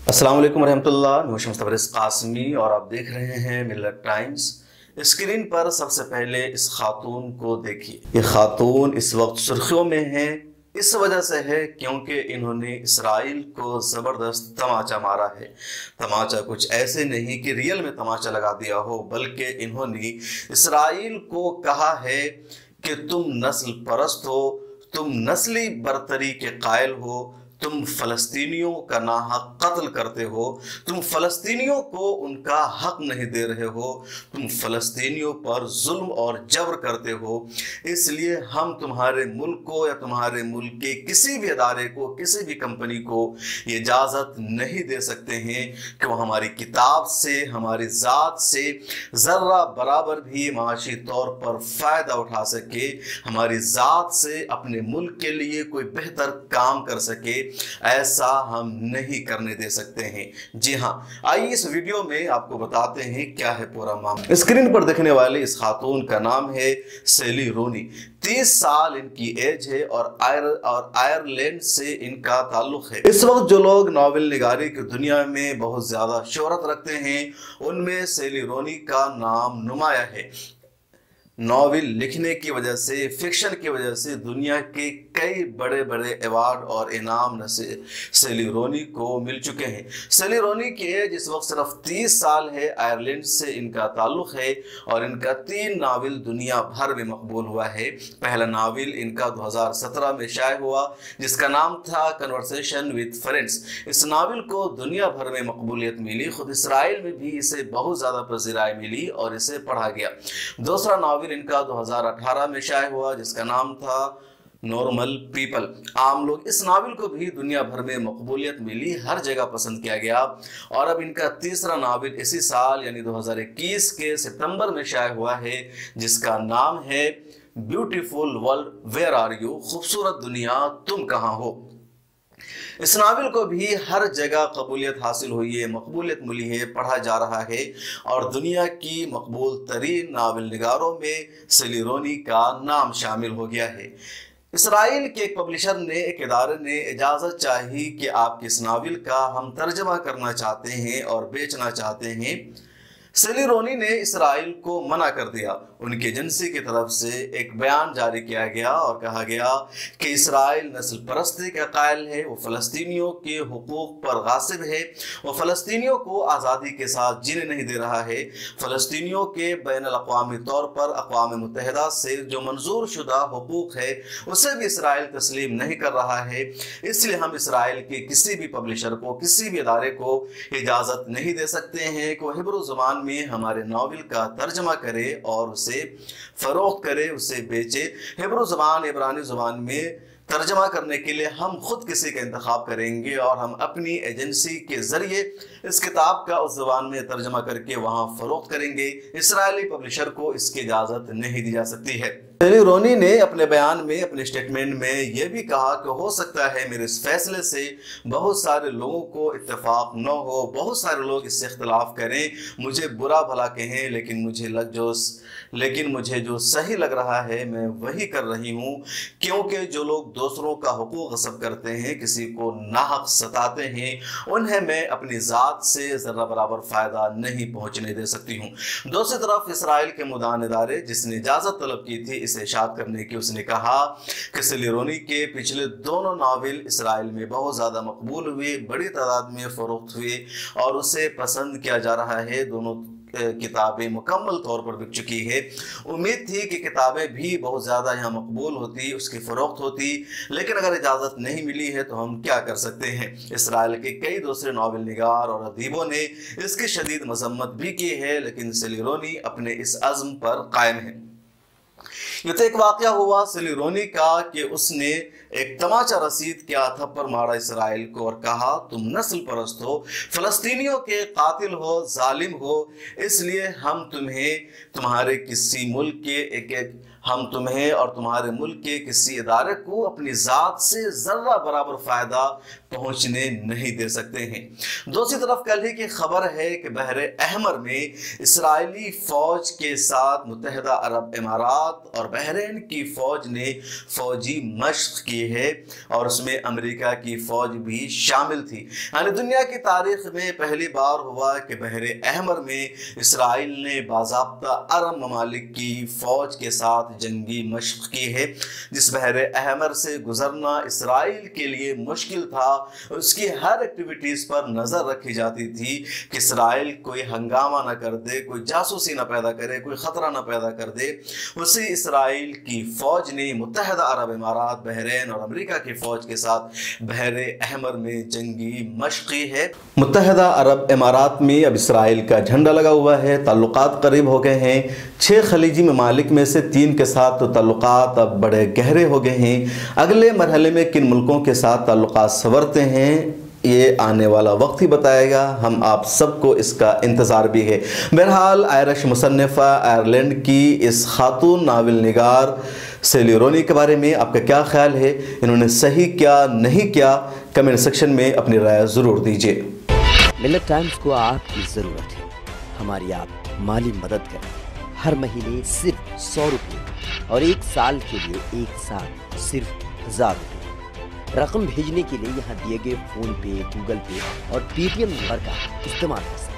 अस्सलाम वालेकुम रहमतुल्लाह। मैं मुस्तफा कासमी और आप देख रहे हैं मिल्लत टाइम्स। स्क्रीन पर सबसे पहले इस खातून को देखिए। ये खातून इस वक्त सुर्खियों में है, इस वजह से है क्योंकि इन्होंने इसराइल को ज़बरदस्त तमाचा मारा है। तमाचा कुछ ऐसे नहीं कि रियल में तमाचा लगा दिया हो, बल्कि इन्होंने इसराइल को कहा है कि तुम नस्ल परस्त हो, तुम नस्ली बरतरी के कायल हो, तुम फलस्तीनियों का नाहक कत्ल करते हो, तुम फलस्तीनियों को उनका हक नहीं दे रहे हो, तुम फलस्तीनियों पर जुल्म और जबर करते हो। इसलिए हम तुम्हारे मुल्क को या तुम्हारे मुल्क के किसी भी अदारे को, किसी भी कंपनी को ये इजाज़त नहीं दे सकते हैं कि वो हमारी किताब से, हमारी ज़ात से ज़र्रा बराबर भी माशी तौर पर फ़ायदा उठा सके, हमारी ज़ात से अपने मुल्क के लिए कोई बेहतर काम कर सके। ऐसा हम नहीं करने दे सकते हैं। जी हाँ, आइए इस वीडियो में आपको बताते हैं क्या है पूरा मामला। स्क्रीन पर देखने वाली इस खातून का नाम है सेली रोनी। 30 साल इनकी एज है और आयरलैंड से इनका ताल्लुक है। इस वक्त जो लोग नावल निगारी की दुनिया में बहुत ज्यादा शोहरत रखते हैं, उनमें सेली रोनी का नाम नुमाया है। नॉवेल लिखने की वजह से, फिक्शन की वजह से दुनिया के कई बड़े बड़े अवार्ड और इनाम सेली रोनी को मिल चुके हैं। सेली रोनी की एज इस वक्त सिर्फ 30 साल है। आयरलैंड से इनका ताल्लुक है और इनका 3 नावल दुनिया भर में मकबूल हुआ है। पहला नावल इनका 2017 में शाये हुआ, जिसका नाम था कन्वर्सेशन विद फ्रेंड्स। इस नावल को दुनिया भर में मकबूलियत मिली, खुद इसराइल में भी इसे बहुत ज़्यादा पज़ीराई मिली और इसे पढ़ा गया। दूसरा नावल इनका 2018 में शाये हुआ, जिसका नाम था नॉर्मल पीपल, आम लोग। इस नावल को भी दुनिया भर में मकबूलियत मिली, हर जगह पसंद किया गया। और अब इनका तीसरा नावल इसी साल यानी 2021 के सितंबर में शाये हुआ है, जिसका नाम है beautiful world where are you, खूबसूरत दुनिया तुम कहाँ हो। इस नावल को भी हर जगह कबूलियत हासिल हुई है, मकबूलियत मिली है, पढ़ा जा रहा है और दुनिया की मकबूल तरीन नावल निगारों में सेली रोनी का नाम शामिल हो गया है। इसराइल के एक पब्लिशर ने, एक इदारे ने इजाज़त चाही कि आपके इस नावल का हम तर्जमा करना चाहते हैं और बेचना चाहते हैं। सेली रोनी ने इसराइल को मना कर दिया। उनकी एजेंसी की तरफ से एक बयान जारी किया गया और कहा गया कि इसराइल नस्ल परस्ती का कायल है, वो फ़लस्तीनियों के हुकूक पर गासिब है, वो फ़लस्तीनियों को आज़ादी के साथ जीने नहीं दे रहा है। फ़लस्तीनियों के बैनुल-अक़वामी तौर पर अक़वाम मुत्तहिदा से जो मंजूर शुदा हुकूक है, उसे भी इसराइल तस्लीम नहीं कर रहा है। इसलिए हम इसराइल के किसी भी पब्लिशर को, किसी भी इदारे को इजाज़त नहीं दे सकते हैं कि वह हिब्रू ज़बान में हमारे नावल का तर्जमा करे और उसे फरोख्त करे, उसे बेचे। हिब्रू ज़बान, इब्रानी ज़बान में तर्जमा करने के लिए हम खुद किसी का इंतखाब करेंगे और हम अपनी एजेंसी के ज़रिए इस किताब का उस ज़बान में तर्जमा करके वहाँ फ़रोख्त करेंगे। इसराइली पब्लिशर को इसकी इजाज़त नहीं दी जा सकती है। सेली रोनी ने अपने बयान में, अपने स्टेटमेंट में यह भी कहा कि हो सकता है मेरे इस फैसले से बहुत सारे लोगों को इत्तेफाक न हो, बहुत सारे लोग इससे इख्तलाफ करें, मुझे बुरा भला कहें, लेकिन मुझे जो सही लग रहा है मैं वही कर रही हूँ। क्योंकि जो लोग दूसरों का हुकूक गस्ब करते हैं, किसी को नाहक सताते हैं, उन्हें मैं अपनी ज़ात से ज़रा बराबर फ़ायदा नहीं पहुँचने दे सकती हूँ। दूसरी तरफ इसराइल के मुदान इदारे, जिसने इजाज़त तलब की थी इसे इशात करने की, उसने कहा कि सेली रोनी के पिछले दोनों नावल इसराइल में बहुत ज़्यादा मकबूल हुए, बड़ी तादाद में फ़रोख्त हुए और उसे पसंद किया जा रहा है। दोनों किताबें मुकम्मल तौर पर बिक चुकी है। उम्मीद थी कि किताबें भी बहुत ज़्यादा यहाँ मकबूल होती, उसकी फ़रोख्त होती, लेकिन अगर इजाज़त नहीं मिली है तो हम क्या कर सकते हैं। इसराइल के कई दूसरे नावल निगार और अदीबों ने इसकी शदीद मजम्मत भी की है, लेकिन सेली रोनी अपने इस अज़्म पर कायम है। ये तो एक वाक़या हुआ सेली रोनी का कि उसने एक तमाचा रसीद किया, थप्पड़ मारा इसराइल को और कहा तुम नस्ल परस्त हो, फ़लस्तीनियों के कातिल हो, जालिम हो, इसलिए हम तुम्हें तुम्हारे किसी मुल्क के ہم تمہیں اور تمہارے ملک کے کسی ادارے کو اپنی ذات سے ذرہ برابر فائدہ پہنچنے نہیں دے سکتے ہیں۔ دوسری طرف کل ہی کی خبر ہے کہ بحر احمر میں اسرائیلی فوج کے ساتھ متحدہ عرب امارات اور بحرین کی فوج نے فوجی مشق کی ہے اور اس میں امریکہ کی فوج بھی شامل تھی۔ یعنی دنیا کی تاریخ میں پہلی بار ہوا کہ بحر احمر میں اسرائیل نے باضابطہ عرب ممالک کی فوج کے ساتھ جنگی مشق کی ہے۔ جس بحر احمر سے گزرنا اسرائیل کے لیے مشکل تھا، اس کی ہر ایکٹیویٹیز پر نظر رکھی جاتی تھی کہ اسرائیل کوئی ہنگامہ نہ کر دے، کوئی جاسوسی نہ پیدا کرے، کوئی خطرہ نہ پیدا کر دے۔ اسی اسرائیل کی فوج نے متحدہ عرب امارات، بحرین اور امریکہ کی فوج کے ساتھ بحر احمر میں جنگی مشق کی ہے۔ متحدہ عرب امارات میں اب اسرائیل کا جھنڈا لگا ہوا ہے، تعلقات قریب ہو گئے ہیں۔ 6 خلیجی ممالک میں سے 3 کے ساتھ تو تعلقات اب بڑے گہرے ہو گئے ہیں۔ اگلے مرحلے میں کن ملکوں کے ساتھ تعلقات سنورتے ہیں یہ آنے والا وقت ہی بتائے گا، ہم آپ سب کو اس کا انتظار بھی ہے۔ بہرحال آئرش مصنفہ آئرلینڈ کی اس خاتون ناول نگار سیلی رونی کے بارے میں آپ کا کیا خیال ہے؟ انہوں نے صحیح کیا نہیں کیا؟ کمنٹ سیکشن میں اپنی رائے ضرور دیجیے۔ ملت ٹائمز کو آپ کی ضرورت ہے، ہماری آپ مالی مدد کریں۔ ہر مہینے صرف 100 روپے اور 1 سال کے لیے 1 سال صرف 1000 روپے۔ رقم بھیجنے کے لیے یہاں دیے گئے فون پے، گوگل پے اور پے ٹی ایم نمبر کا استعمال کر سکتے ہیں۔